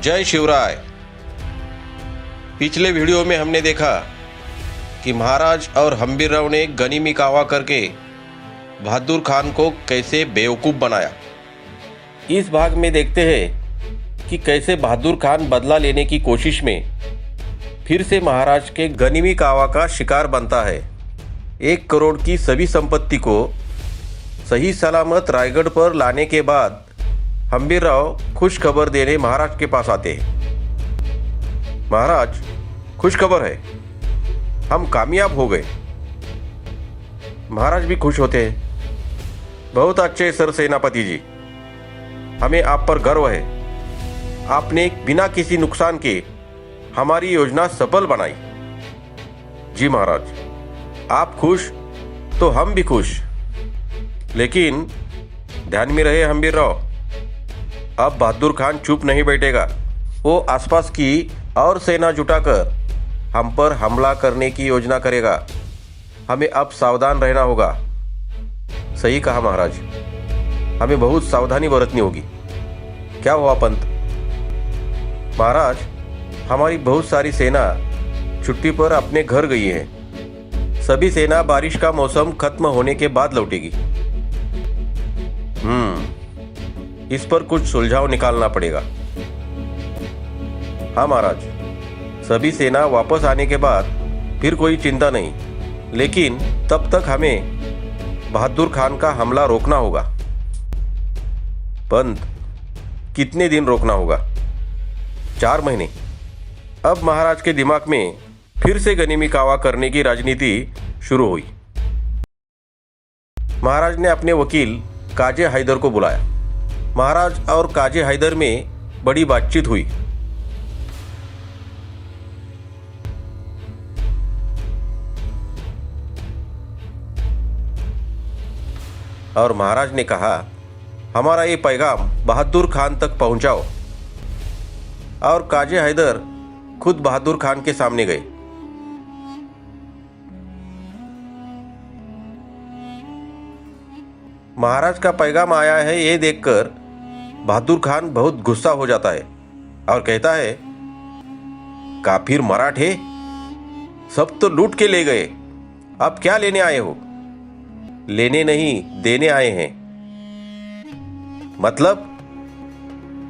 जय शिवराय। पिछले वीडियो में हमने देखा कि महाराज और हम्बीरराव ने गनीमी कावा करके बहादुर खान को कैसे बेवकूफ़ बनाया। इस भाग में देखते हैं कि कैसे बहादुर खान बदला लेने की कोशिश में फिर से महाराज के गनीमी कावा का शिकार बनता है। 1 करोड़ की सभी संपत्ति को सही सलामत रायगढ़ पर लाने के बाद हम्बीरराव खुश खबर देने महाराज के पास आते हैं। महाराज, खुश खबर है, हम कामयाब हो गए। महाराज भी खुश होते हैं। बहुत अच्छे सर सेनापति जी, हमें आप पर गर्व है। आपने बिना किसी नुकसान के हमारी योजना सफल बनाई। जी महाराज, आप खुश तो हम भी खुश। लेकिन ध्यान में रहे हम्बीरराव, अब बहादुर खान चुप नहीं बैठेगा। वो आसपास की और सेना जुटाकर हम पर हमला करने की योजना करेगा। हमें अब सावधान रहना होगा। सही कहा महाराज, हमें बहुत सावधानी बरतनी होगी। क्या हुआ पंत? महाराज, हमारी बहुत सारी सेना छुट्टी पर अपने घर गई है। सभी सेना बारिश का मौसम खत्म होने के बाद लौटेगी। इस पर कुछ सुलझाव निकालना पड़ेगा। हाँ महाराज, सभी सेना वापस आने के बाद फिर कोई चिंता नहीं, लेकिन तब तक हमें बहादुर खान का हमला रोकना होगा। पंत, कितने दिन रोकना होगा? 4 महीने। अब महाराज के दिमाग में फिर से गनीमी कावा करने की राजनीति शुरू हुई। महाराज ने अपने वकील काजी हैदर को बुलाया। महाराज और काजी हैदर में बड़ी बातचीत हुई। और महाराज ने कहा, हमारा ये पैगाम बहादुर खान तक पहुंचाओ। और काजी हैदर खुद बहादुर खान के सामने गए। महाराज का पैगाम आया है ये देखकर बहादुर खान बहुत गुस्सा हो जाता है और कहता है, काफिर मराठे, सब तो लूट के ले गए, अब क्या लेने आए हो? लेने नहीं, देने आए हैं। मतलब?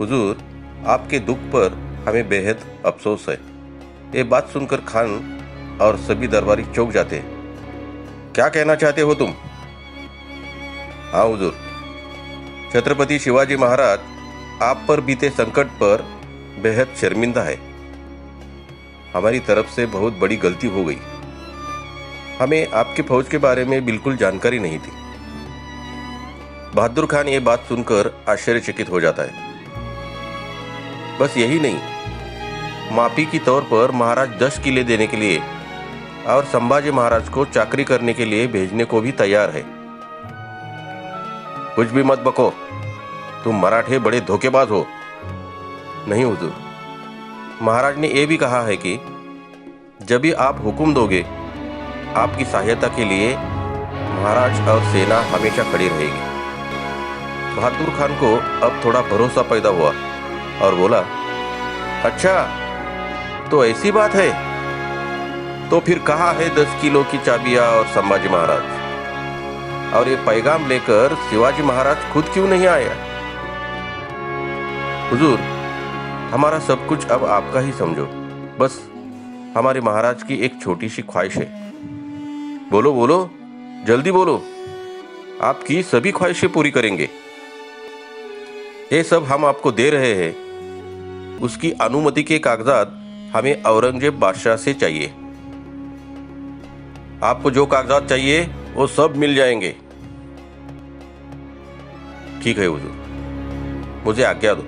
हुजूर, आपके दुख पर हमें बेहद अफसोस है। ये बात सुनकर खान और सभी दरबारी चौंक जाते हैं। क्या कहना चाहते हो तुम? हाँ हुजूर, छत्रपति शिवाजी महाराज आप पर बीते संकट पर बेहद शर्मिंदा है। हमारी तरफ से बहुत बड़ी गलती हो गई। हमें आपकी फौज के बारे में बिल्कुल जानकारी नहीं थी। बहादुर खान ये बात सुनकर आश्चर्यचकित हो जाता है। बस यही नहीं, माफी के तौर पर महाराज 10 किले देने के लिए और संभाजी महाराज को चाकरी करने के लिए भेजने को भी तैयार है। कुछ भी मत बको, तुम मराठे बड़े धोखेबाज हो। नहीं हुजूर, महाराज ने यह भी कहा है कि जब भी आप हुक्म दोगे, आपकी सहायता के लिए महाराज और सेना हमेशा खड़ी रहेगी। बहादुर खान को अब थोड़ा भरोसा पैदा हुआ और बोला, अच्छा तो ऐसी बात है, तो फिर कहाँ है 10 किलो की चाबियां और संभाजी महाराज? और ये पैगाम लेकर शिवाजी महाराज खुद क्यों नहीं आया? हुजूर, हमारा सब कुछ अब आपका ही समझो। बस हमारे महाराज की एक छोटी सी ख्वाहिश है। बोलो बोलो, जल्दी बोलो, आपकी सभी ख्वाहिशें पूरी करेंगे। ये सब हम आपको दे रहे हैं। उसकी अनुमति के कागजात हमें औरंगजेब बादशाह से चाहिए। आपको जो कागजात चाहिए वो सब मिल जाएंगे। ठीक है हुजूर, मुझे आज्ञा दो।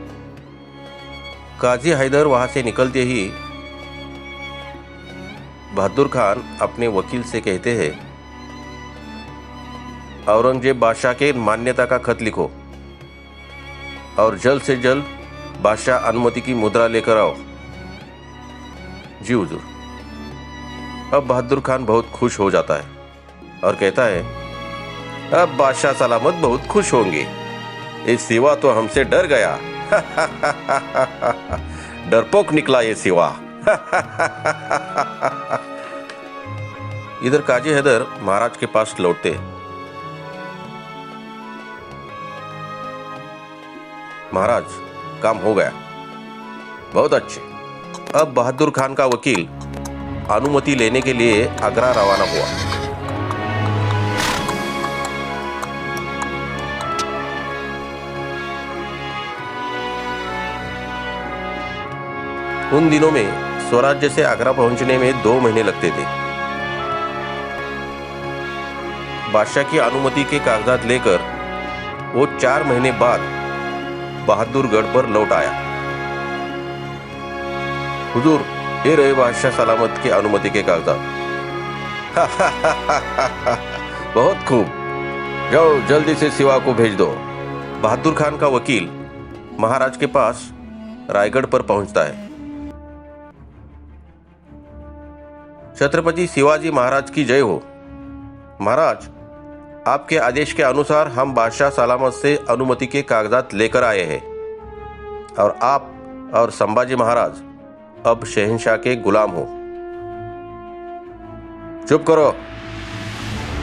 काजी हैदर वहां से निकलते ही बहादुर खान अपने वकील से कहते हैं, औरंगजेब बादशाह के मान्यता का खत लिखो और जल्द से जल्द बादशाह अनुमति की मुद्रा लेकर आओ। जी हुजूर। अब बहादुर खान बहुत खुश हो जाता है और कहता है, अब बादशाह सलामत बहुत खुश होंगे। ये सिवा तो हमसे डर गया। डरपोक निकला ये सिवा। इधर काजी हैदर महाराज के पास लौटते। महाराज, काम हो गया। बहुत अच्छे। अब बहादुर खान का वकील अनुमति लेने के लिए आगरा रवाना हुआ। उन दिनों में स्वराज्य से आगरा पहुंचने में 2 महीने लगते थे। बादशाह की अनुमति के कागजात लेकर वो 4 महीने बाद बहादुरगढ़ पर लौट आया। हुजूर, ये रहे बादशाह सलामत की अनुमति के कागजात। बहुत खूब, जाओ जल्दी से सिवा को भेज दो। बहादुर खान का वकील महाराज के पास रायगढ़ पर पहुंचता है। छत्रपति शिवाजी महाराज की जय हो। महाराज, आपके आदेश के अनुसार हम बादशाह सलामत से अनुमति के कागजात लेकर आए हैं और आप और संभाजी महाराज अब शहंशाह के गुलाम हो। चुप करो।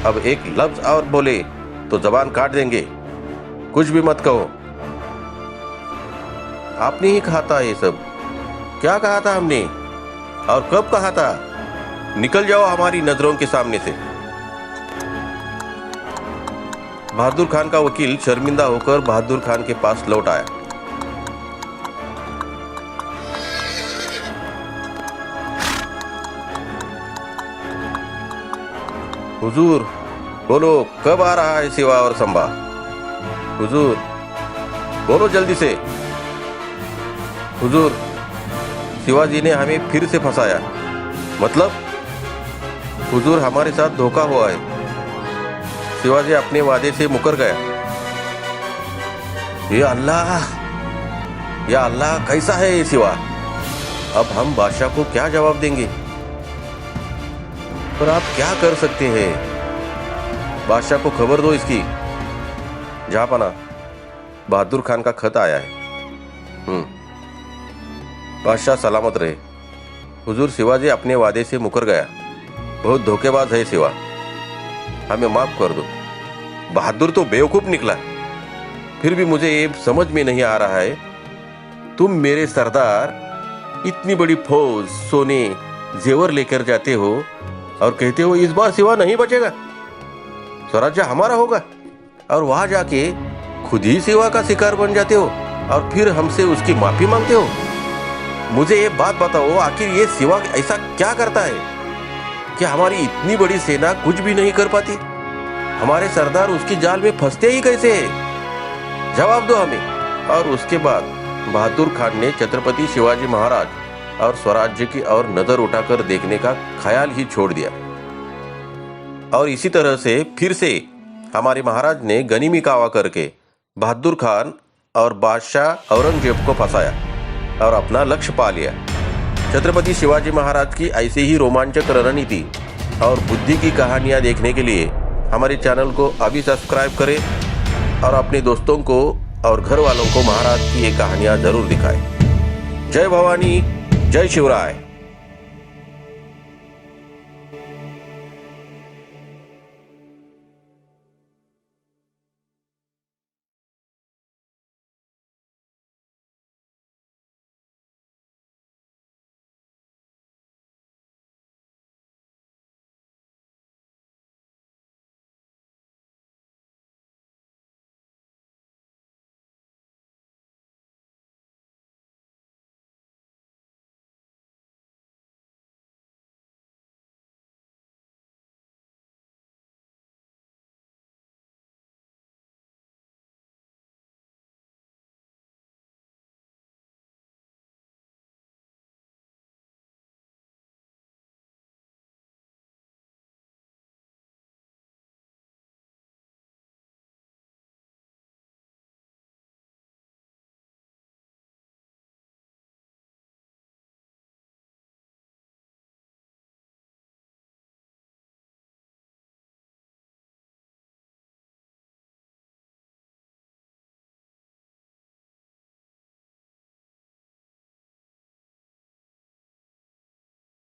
अब एक लफ्ज और बोले तो जबान काट देंगे। कुछ भी मत कहो। आपने ही कहा था ये सब। क्या कहा था हमने और कब कहा था? निकल जाओ हमारी नजरों के सामने से। बहादुर खान का वकील शर्मिंदा होकर बहादुर खान के पास लौट आया। हुजूर, बोलो कब आ रहा है सिवा और संभा? हुजूर, बोलो जल्दी से। हुजूर, शिवाजी ने हमें फिर से फंसाया। मतलब? हुजूर, हमारे साथ धोखा हुआ है। शिवाजी अपने वादे से मुकर गया। या अल्लाह, कैसा है ये सिवा? अब हम बादशाह को क्या जवाब देंगे? पर आप क्या कर सकते हैं? बादशाह को खबर दो इसकी। जहांपना, बहादुर खान का खत आया है। बादशाह सलामत रहे। हुजूर, शिवाजी अपने वादे से मुकर गया। बहुत धोखेबाज है सिवा, हमें माफ कर दो। बहादुर तो बेवकूफ निकला। फिर भी मुझे ये समझ में नहीं आ रहा है, तुम मेरे सरदार इतनी बड़ी फौज, सोने, जेवर लेकर जाते हो और कहते हो इस बार सिवा नहीं बचेगा, स्वराज्य हमारा होगा, और वहां जाके खुद ही सिवा का शिकार बन जाते हो और फिर हमसे उसकी माफी मांगते हो। मुझे ये बात बताओ, आखिर ये सिवा ऐसा क्या करता है कि हमारी इतनी बड़ी सेना कुछ भी नहीं कर पाती? हमारे सरदार उसकी जाल में फंसते ही कैसे हैं? जवाब दो हमें। और उसके बाद बहादुर खान ने छत्रपति शिवाजी महाराज और स्वराज्य की ओर नजर उठाकर देखने का ख्याल ही छोड़ दिया। और इसी तरह से फिर से हमारे महाराज ने गनीमी कावा करके बहादुर खान और बादशाह औरंगजेब को फंसाया और अपना लक्ष्य पा लिया। छत्रपति शिवाजी महाराज की ऐसे ही रोमांचक रणनीति और बुद्धि की कहानियां देखने के लिए हमारे चैनल को अभी सब्सक्राइब करें और अपने दोस्तों को और घर वालों को महाराज की ये कहानियां जरूर दिखाएं। जय भवानी, जय शिवराय।